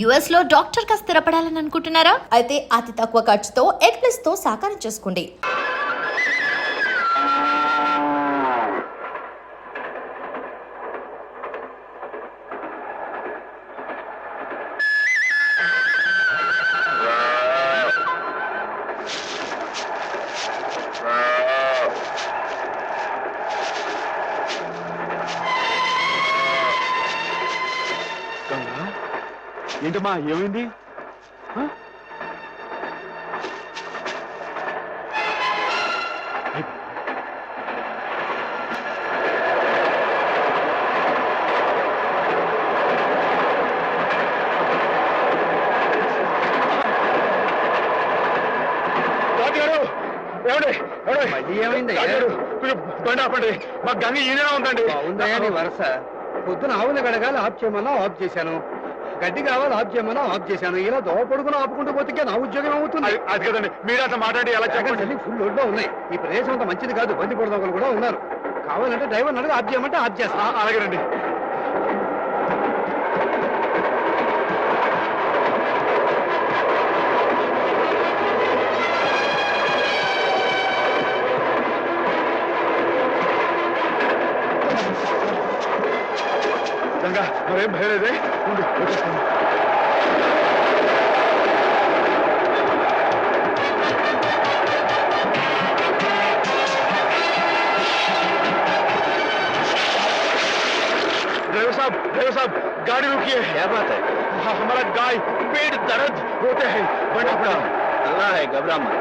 US లో doctor గా స్థిరపడాలని అనుకుంటున్నారా? అయితే అతి తక్కువ ఖర్చుతో ఎగ్ ప్లస్ తో సాకారం చేసుకోండి. ఏంటమ్మా ఏమైంది? ఏమైంది? బండి ఆపండి, మా గంగ ఈయన ఉందండి. ఉందయ్యా నీ వరస. పొద్దున ఆవులు గడగాలి ఆఫ్ చేయమన్నా ఆఫ్ చేశాను, గడ్డి కావాలి ఆఫ్ చేయమన్నా ఆఫ్ చేశాను. ఇలా దోవ పొడుగున ఆపుకుంటూ పోతే నా ఉద్యోగం అవుతుంది. అది కదండి, మీరు అట్లా మాట్లాడి ఎలా చెప్పండి. ఫుల్ లోడ్లో ఉన్నాయి. ఈ ప్రదేశం అంత మంచిది కాదు, బంది పొడదొకలు కూడా ఉన్నారు. కావాలంటే డ్రైవర్ అడుగు ఆఫ్ చేయమంటే ఆఫ్ చేస్తా. అలాగేనండి. గంగా మరేం భయలేదే, ఉండు వచ్చేస్తాను. ड्राइवर साहब गाड़ी रुकिए। क्या बात है? हमारा गाय पेट दर्द होते हैं, बड़ा बड़ा। अल्लाह है, घबरा मत.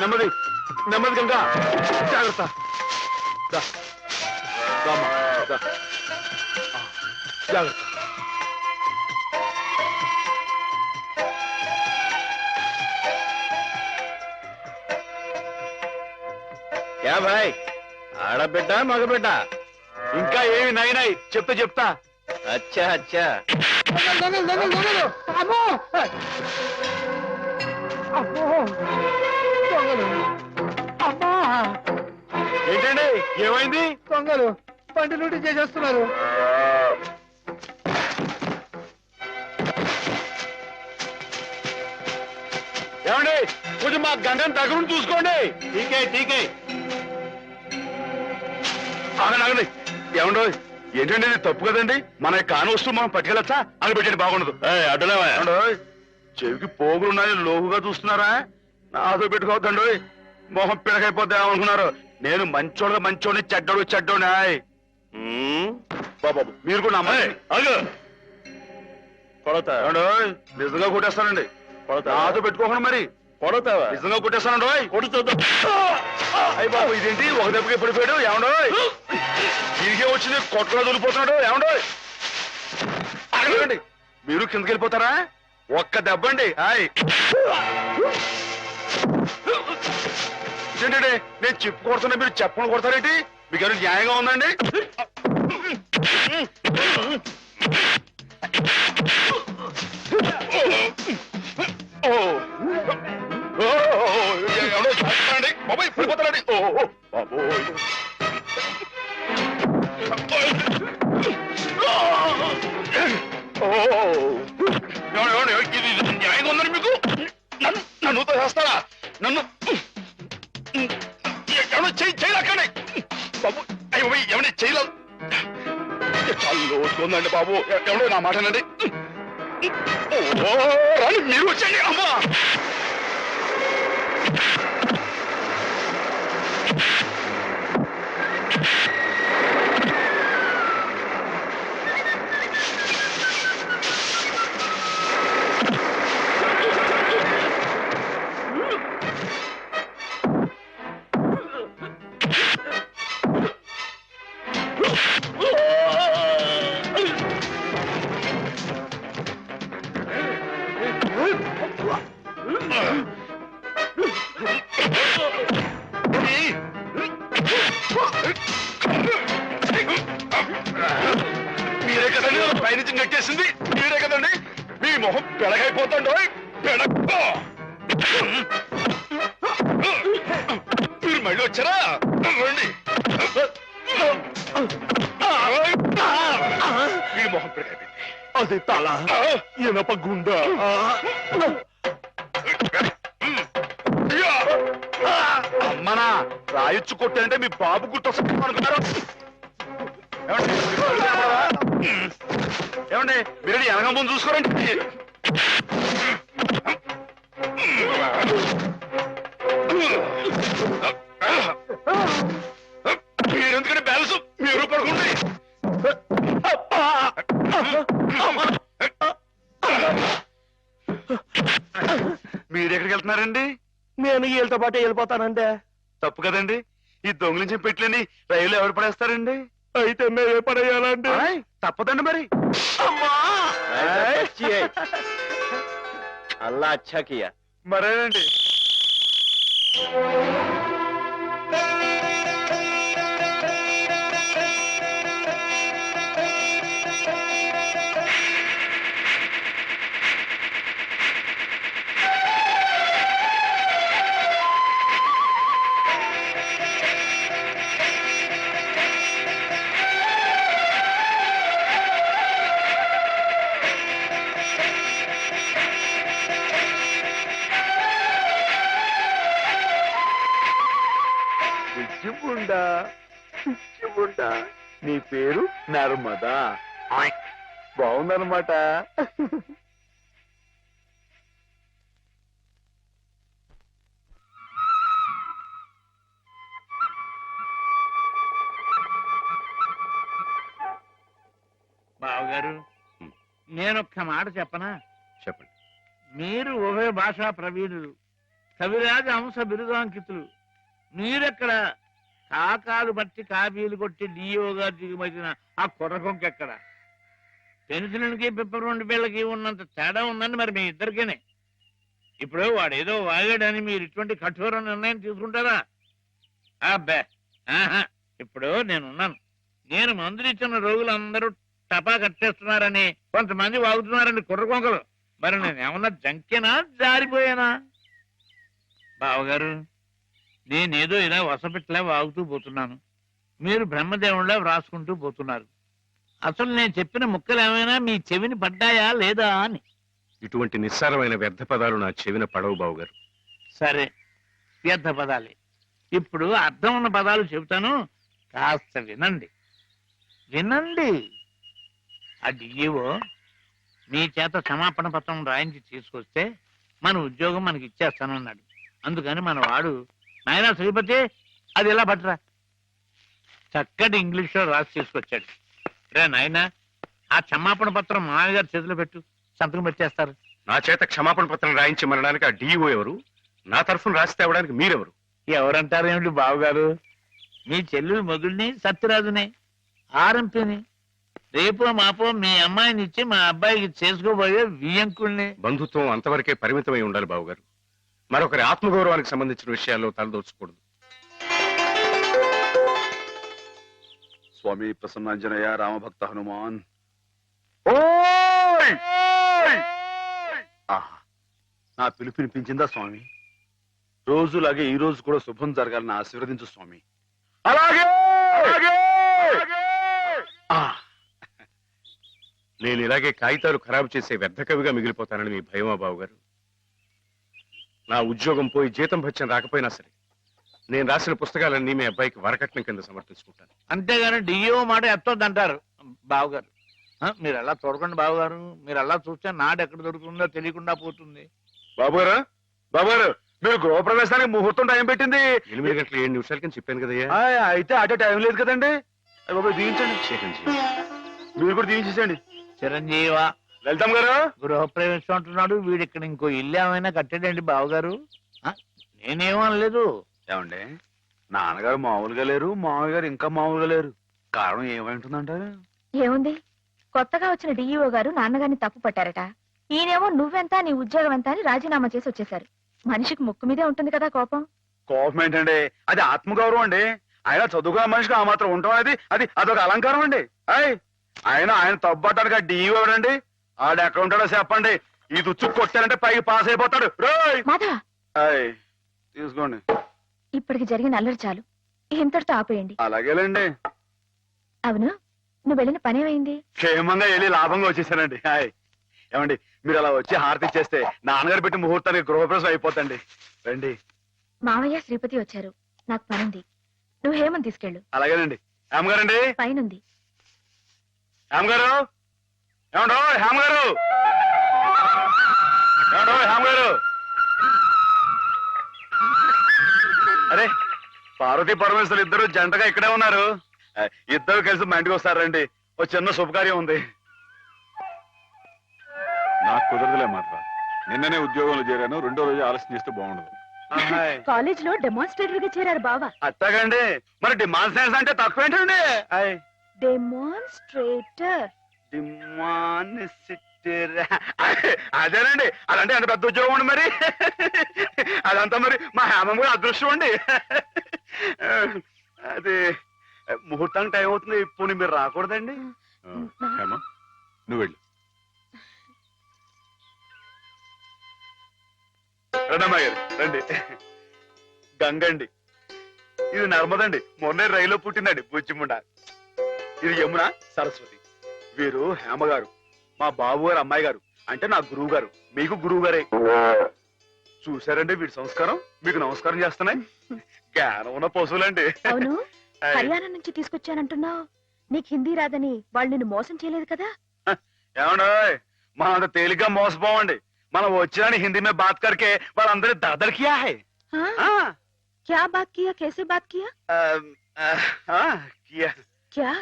నెమ్మది నెమ్మది గంగా, జాగ్రత్త. జాగ్రత్త. क्या भाई, ఆడబిడ్డ మగబిడ్డ? ఇంకా ఏమి నైనాయి చెప్తా. అచ్చా అచ్చా. ఏంటండి ఏమైంది? దొంగలు బండి లూటీ చేసేస్తున్నారు. ఏమండి కొంచెం మా గంగని దగ్గర చూసుకోండి. టీకే ఆగండి. ఏమండో ఏంటండి ఇది తప్పు కదండి. మన కాని వస్తువు మనం పట్టుకెళ్ళచ్చా? అని పెట్టండి, బాగుండదు. అడ్డలేవా? చెవికి పోగులున్నాయి, లోకుగా చూస్తున్నారా? నాతో పెట్టుకోవద్దండి, మొహం పిడకైపోద్ది ఏమనుకున్నారు. నేను మంచోడిని చెడ్డోని. బాబు మీరు కూడా నమ్మండి. కొడతా నిజంగా కొట్టేస్తానండి. నాతో పెట్టుకోకుండా మరి కొడతావా? నిజంగా కొట్టేస్తానండి. కొడుతుందా? అయ్యి బాబు ఇదేంటి ఒక దెబ్బకి పడిపోయాడు? ఏమండో తిరిగే వచ్చింది, కొట్టలో దొరికిపోతున్నాడు. ఏమండో అడగండి, మీరు కిందకి వెళ్ళిపోతారా? ఒక్క దెబ్బ అండి. ఏంటండి నేను చెప్పు కొడుతున్నా, మీరు చెప్పకుండా కొడతారేంటి? మీకు ఏమైనా న్యాయంగా ఉందండి? ఎవడో చేస్తానండి బాబాయ్, పడిపోతానండి. బాబోయ్ ఇది న్యాయంగా ఉందండి మీకు? నన్ను చేస్తారా? నన్ను ఎవడో చేయలేకండి బాబు. అయ్యో ఎవరి చేయలేదు, చాలా లోటుకుందండి బాబు. ఎవడో నా మాటనండి. రాని మీరు వచ్చండి. అమ్మా మీరే కదండి పైనుంచి నెట్టేసింది, మీరే కదండి. మీ మొహం పెడగైపోతుండో పెడగ. తల ఇనప గుండ అమ్మనా రాయొచ్చు కొట్టానంటే మీ బాబు గుర్తొస్తాను అనుకున్నారు. ఏమండి మీరు వెనక ముందు చూసుకోరండి. మీరెందుకంటే బ్యాలెన్స్ మీరు పడుకుంటే మీరెక్కడికి వెళ్తున్నారండి? నేను వీళ్ళతో పాటు వెళ్ళిపోతానండి. తప్పు కదండి, ఈ దొంగిలించిన పెట్లని రైలు ఎవరు పడేస్తారండి? అయితే మేమే పడేయాలండి. ఆయ్, తప్పదండి మరి. అల్లా అచ్చా కియా. మరేనండి. పిచ్చిబుండా నీ పేరు నర్మదా. బాగుందన్నమాట. బావగారు, నేనొక్క మాట చెప్పనా? చెప్పండి. మీరు ఉభయ భాషా ప్రవీణులు, కవిరాజ హంస బిరుదాంకితులు. మీరెక్కడ కాకాలు బట్టి కాపీలు కొట్టి డిఓ గారు దిగుమతిన ఆ కుర్రకొంకెక్కడ? పెన్సిల్కి పిప్పర్ పిల్లకి ఉన్నంత తేడా ఉందండి మరి మీ ఇద్దరికేనే. ఇప్పుడు వాడేదో వాగాడని మీరు ఇటువంటి కఠోర నిర్ణయం తీసుకుంటారా? అబ్బే, ఆహా. ఇప్పుడు నేనున్నాను. నేను మందులు ఇచ్చిన రోగులందరూ టపా కట్టేస్తున్నారని కొంతమంది వాగుతున్నారండి కుర్రకొంకలు. మరి నేనేమన్నా జంకేనా, జారిపోయానా? బావగారు, నేనేదో ఇలా వసపెట్టలే వాగుతూ పోతున్నాను, మీరు బ్రహ్మదేవుళ్ళ వ్రాసుకుంటూ పోతున్నారు. అసలు నేను చెప్పిన ముక్కలు ఏమైనా మీ చెవిని పడ్డాయా లేదా అని. ఇటువంటి నిస్సారమైన వ్యర్థ పదాలు నా చెవిన పడవు బావుగారు. సరే, వ్యర్థ పదాలే. ఇప్పుడు అర్థం ఉన్న పదాలు చెబుతాను, కాస్త వినండి. వినండి. ఆ డిఈఓ మీ చేత క్షమాపణ పత్రం రాయించి తీసుకొస్తే మన ఉద్యోగం మనకి ఇచ్చేస్తానన్నాడు. అందుకని మన వాడు, నాయనా శ్రీపతి, అది ఎలా పట్టరా, చక్కటి ఇంగ్లీష్ లో రాసి తీసుకొచ్చాడు. రే నాయనా, ఆ క్షమాపణ పత్రం మామయ్య గారి చేతిలో పెట్టు, సంతకం పెట్టేస్తారు. నా చేత క్షమాపణ పత్రం రాయించమనడానికి ఆ డిఓ ఎవరు? నా తరఫున రాసి తేవడానికి మీరెవరు? ఎవరంటారు ఏమిటి బావగారు? మీ చెల్లెలు మొగుడిని, సత్యరాజుని, ఆర్ఎంపీని. రేపో మాపో మీ అమ్మాయిని ఇచ్చి మా అబ్బాయికి చేసుకోబోయే వియ్యంకుల్ని. బంధుత్వం అంతవరకే పరిమితమై ఉండాలి బావుగారు. మరొకరి ఆత్మగౌరవానికి సంబంధించిన విషయాల్లో తలదోచకూడదు. స్వామి ప్రసన్నాంజనేయ రామభక్త హనుమాన్. ఆహా, నా పిలుపు వినిపించిందా స్వామి? రోజులాగే ఈ రోజు కూడా శుభం జరగాలని ఆశీర్వదించు స్వామి. అలాగే. నేను ఇలాగే కాగితాలు ఖరాబు చేసే వ్యర్థ కవిగా మిగిలిపోతానని మీ భయమా బావుగారు? నా ఉద్యోగం పోయి జీతం భత్యం రాకపోయినా సరే నేను రాసిన పుస్తకాలన్నీ మీ అబ్బాయికి వరకట్నం కింద సమర్పించుకుంటాను. అంతేగాని డిఓ మాట ఎత్తొద్దంటారు బావగారు. మీరు అలా చూడకండి బావగారు, మీరు అలా చూస్తే నాడు ఎక్కడ దొరుకుతుందో తెలియకుండా పోతుంది. బాబుగారు, బాబుగారు, మీరు గృహప్రవేశానికి ముహూర్తం టైం పెట్టింది 8 గంటల 7 నిమిషాల కింద చెప్పాను కదయ్యా. అయితే అటే టైం లేదు కదండి. బాబు దీవించండి. చిరంజీవి. మీరు కూడా దీవించేసండి. చిరంజీవ వెళ్తాం గారు. గృహప్రవేశం అంటున్నాడు వీడు. ఇక్కడ ఇంకో ఇల్లు ఏమైనా కట్టాడండి బావగారు? నేనేమో అనలేదు. ఏమండి, నాన్నగారు మామూలుగా లేరు, మామయ్య గారు ఇంకా మామూలుగా లేరు. కారణం ఏమైంటుందంటారు? ఏముంది, కొత్తగా వచ్చిన డిఈఓ గారు నాన్నగారిని తప్పు పట్టారట. ఈయనేమో నువ్వెంత నీ ఉద్యోగం ఎంత అని రాజీనామా చేసి వచ్చేశారు. మనిషికి ముక్కు మీదే ఉంటుంది కదా కోపం. కోపం ఏంటండి, అది ఆత్మగౌరవం అండి. ఆయన చదువుకున్న మనిషికి ఆ మాత్రం ఉండటం అనేది అదొక అలంకారం అండి. ఆయన తప్పటానికి ఆ డిఈఓ ఎవడండి? ఆడ ఎక్కడ ఉంటాడో చెప్పండి. ఈ దుచ్చు కొట్టారంటే పైకి పాస్ అయిపోతాడు. మాధవ, తీసుకోండి. ఇప్పటికి జరిగిన అల్లరి చాలు, ఇంతటితో ఆపేయండి. ఏమండి మీరు అలా వచ్చి హారతి ఇచ్చేస్తే నాన్నగారు పెట్టి ముహూర్తానికి గృహప్రవేశం అయిపోతండి. రండి. మావయ్య శ్రీపతి వచ్చారు, నాకు పనుంది. నువ్వు హేమని తీసుకెళ్ళు. అలాగేనండి. హేమగారండి, పైనుంది. హేమగారు, ఏమండో హేమగారు, ఏమండో హేమగారు. అరే, పార్వతీ పరమేశ్వరులు ఇద్దరు జంటగా ఇక్కడే ఉన్నారు. ఇద్దరు కలిసి మా ఇంటికి వస్తారండి. ఓ చిన్న శుభకార్యం ఉంది. నాకు కుదరదులే మాత్రం. నిన్ననే ఉద్యోగంలో చేరాను. రెండో రోజు ఆలస్యం చేస్తే బాగుండదు. ఆహాయ్. కాలేజ్ లో డెమాన్స్ట్రేటర్ గా చేరారు బావా. అట్టగండి, మరి డిమాండ్ సైన్స్ అంటే తక్కువ ఏంటండి? డెమాన్స్ట్రేటర్. అదేనండి, అదంటే అంత పెద్ద ఉద్యోగం అండి. మరి అదంతా మరి మా హేమం కూడా అదృష్టం అండి. అది ముహూర్తానికి టైం అవుతుంది. ఇప్పుడు మీరు రాకూడదండి. హేమ, నువ్వు వెళ్ళు. రండమ్మా గారు, రండి. గంగండి, ఇది నర్మదండి, మొన్నే రైల్లో పుట్టిందండి బుజ్జిముండ. ఇది యమున, సరస్వతి. వీరు హేమ గారు, మా బాబు గారు అమ్మాయి గారు, అంటే నా గురువు గారు. మీకు గురువు గారే. చూసారండి వీడి సంస్కారం, మీకు నమస్కారం చేస్తున్నాయి. జ్ఞానం ఉన్న పశువులండి. అవును, హర్యానా నుంచి తీసుకొచ్చానంటున్నావు. నీకు హిందీ రాదని వాళ్ళు నిన్ను మోసం చేయలేదు కదా? ఏమండో, మనం అంత తేలిగ్గా మోసపోవండి. మనం వచ్చిన హిందీ మే బాత్ కర్కే వాళ్ళందరూ దర్దర్ కియా హై. क्या बात किया, कैसे बात किया? किया क्या?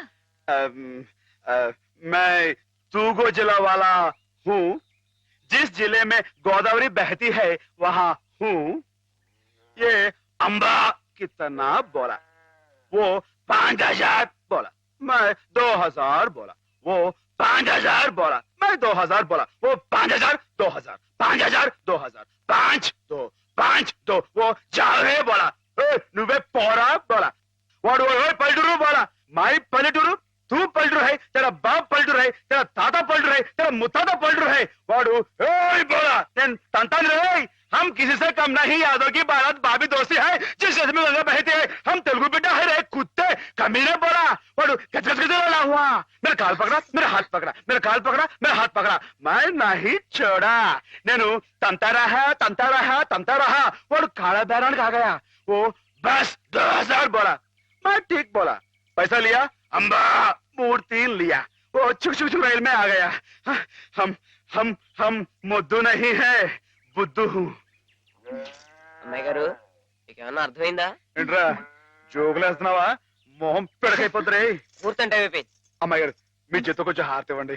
मैं तूगो जिला वाला हूँ, जिस जिले में गोदावरी बहती है वहाँ हूँ. ये अम्बा कितना बोला, वो 5000 बोला, मैं 2000 बोला, वो 5000 बोला, मैं 2000 बोला, वो 5000 2000 5000 2000 5 2 5 2 वो जावे बोला. నువ్వే పోరా బోలా. వాడు పల్లెటూరు బోలా. మై పల్లెటూరు, తూ పల్లెటూరు హై, తెరా బాప్ పల్లెటూరు హై, తెరా తాత పల్లెటూరు హై, తెరా ముత్తాత పల్లెటూరు హై. వాడు బోలా. నేను తంతాను రే. हम किसी से कम नहीं, यादों की बारात भाभी दोस्ती है, जिस जैसे में गंगा बहती है, हम तेलुगु बिड्डा है रे कुत्ते कमीने बोला. वाडू गजगज वाला हुआ. मेरा काल पकड़ा, मेरा हाथ पकड़ा, मेरा काल पकड़ा, मेरा हाथ पकड़ा, मैं नहीं छोड़ा. నేను తంతా रहा. वाडू काला बैरान आ गया. वो बस 2000 बोला. मैं ठीक बोला. पैसा लिया, अम्बा मूर्ति लिया. वो छुक छुक छुक रेल में आ गया. हम मुद्दू नहीं है, బుద్ధు. అమ్మాయి గారు, మీకేమన్నా అర్థమైందా? ఏంట్రా జోకులేస్తున్నావా? మొహం పెడకైపోతురే. పూర్తంటే అయిపోయింది. అమ్మాయి గారు, మీ చేతితో కొంచెం హారతి ఇవ్వండి.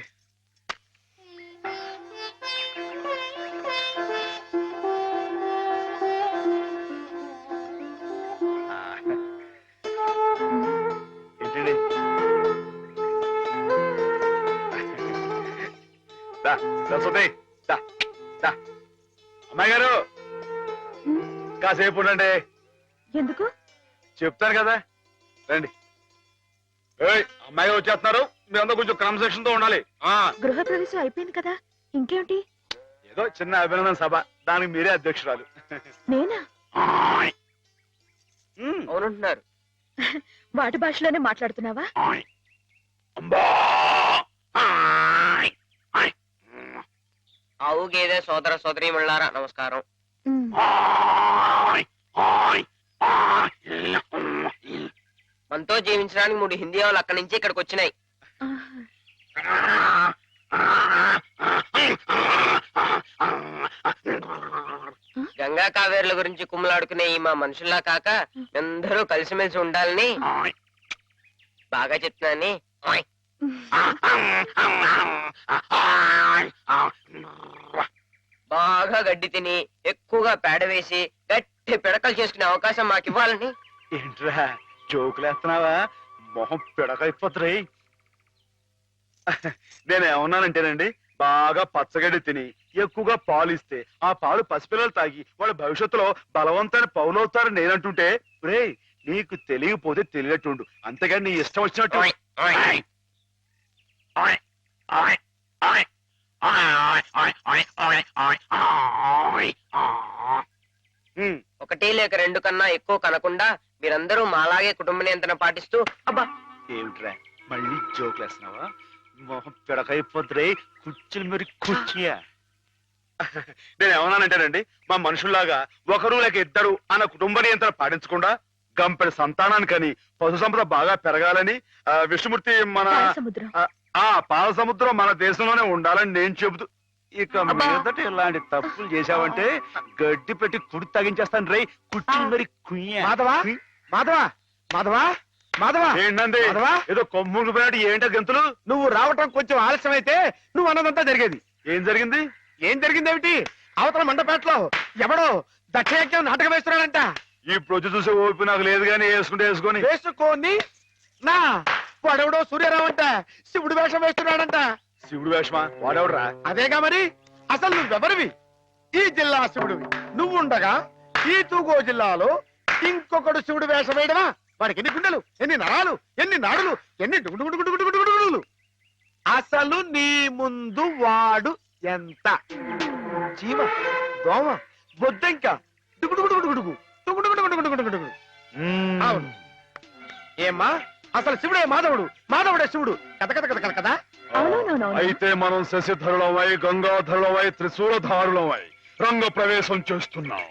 ఏంటండి? దా, సరస్వతి, దా, దా. అమ్మాయి గారు, కాసేపు ఉండండి. ఎందుకు? చెప్తాను కదా, రండి. అమ్మాయి గారు వచ్చేస్తున్నారు. మీరంతా కొంచెం క్రమశిక్షణతో ఉండాలి. గృహ ప్రవేశం అయిపోయింది కదా, ఇంకేమిటి? ఏదో చిన్న అభినందన సభ, దానికి మీరే అధ్యక్షురాలు. నేనా? అవునంటున్నారు. వాటి భాషలోనే మాట్లాడుతున్నావా? ఆవు గేదె సోదర సోదరీమణులారా నమస్కారం. మనతో జీవించడానికి 3 హిందీ వాళ్ళు అక్కడి నుంచి ఇక్కడికి వచ్చినాయి. గంగా కావేరుల గురించి కుమ్మలాడుకునే ఈ మా మనుషుల్లా కాక అందరూ కలిసిమెలిసి ఉండాలని బాగా చెప్తున్నాని. బాగా గడ్డి తిని ఎక్కువగా పేడ వేసి గట్టి పిడకలు చేసుకునే అవకాశం మాకు ఇవ్వాలని. ఏంట్రా జోకులేస్తున్నావా? మొహం పిడకైపోతురే. నేనేమన్నానంటేనండి, బాగా పచ్చగడ్డి తిని ఎక్కువగా పాలు ఇస్తే ఆ పాలు పసిపిల్లలు తాగి వాళ్ళ భవిష్యత్తులో బలవంతమైన పౌలవుతారు నేనంటుంటే, రే నీకు తెలియకపోతే తెలియట్టుండు, అంతేగాని నీ ఇష్టం వచ్చినట్టు. ఒకటి లేక 2 కన్నా ఎక్కువ కనకుండా మీరందరూ మాలాగే కుటుంబ నియంత్రణ పాటిస్తూ. అబ్బా ఏమిట్రా మళ్ళీ జోకులేస్తున్నావా? మొహం పిడకైపోతురే కుర్చీలు మరి కుర్చీయా నేను ఏమన్నానంటేనండి మా మనుషుల్లాగా ఒకరు లేక ఇద్దరు అన్న కుటుంబ నియంత్రణ పాటించకుండా గంపెడి సంతానానికని పశు సంపద బాగా పెరగాలని విష్ణుమూర్తి మన సముద్రం పాల సముద్రం మన దేశంలోనే ఉండాలని నేను చెబుతూ ఇక మీదట ఇలాంటి తప్పులు చేశావంటే గడ్డి పెట్టి కుడి తగించేస్తాను రే కుర్చీలు మరి కుయ్యా మాధవా మాధవా మాధవా మాధవా ఏంటండి మాధవా ఏదో కొమ్ముకు పోయినట్టు ఏంటో గంతులు నువ్వు రావటం కొంచెం ఆలస్యం అయితే నువ్వు అన్నదంతా జరిగేది. ఏం జరిగింది? ఏం జరిగిందేమిటి? అవతల మండపేటలో ఎవడో దక్షయజ్ఞం నాటకం వేస్తున్నాడంట. ఇప్పుడు వచ్చి చూసే ఓపి నాకు లేదు కానీ వేసుకొని వేసుకోని నా వాడెవడో సూర్యరావు అంట శివుడు వేషం వేస్తున్నాడంట. శివుడు వేషమా? వాడెవడరా? అదేగా మరి. అసలు నువ్వెవరివి? ఈ జిల్లా శివుడివి. నువ్వుండగా ఈ తూగో జిల్లాలో ఇంకొకడు శివుడు వేషం వేయడమా? వాడికి ఎన్ని గుండెలు, ఎన్ని నరాలు, ఎన్ని నాడులు, ఎన్ని డుగుడుగుడుగుడుగుడుగుడుగుడుగులు. అసలు నీ ముందు వాడు ఎంత? జీవ, దోమ, బొద్దెంక, డుగుడుగుడుగుడుగుడుగు, డుగుడుగుడుగుడుగుడుగుడుగు. అవును. ఏమ్మా అసలు శివుడే మాధవుడు, మాధవుడే శివుడు. కథ కథ కథ కథ కదా. అవునవునవును అయితే మనం శశిధరులమై గంగాధరులమై త్రిశూలధారులమై రంగ ప్రవేశం చేస్తున్నాం.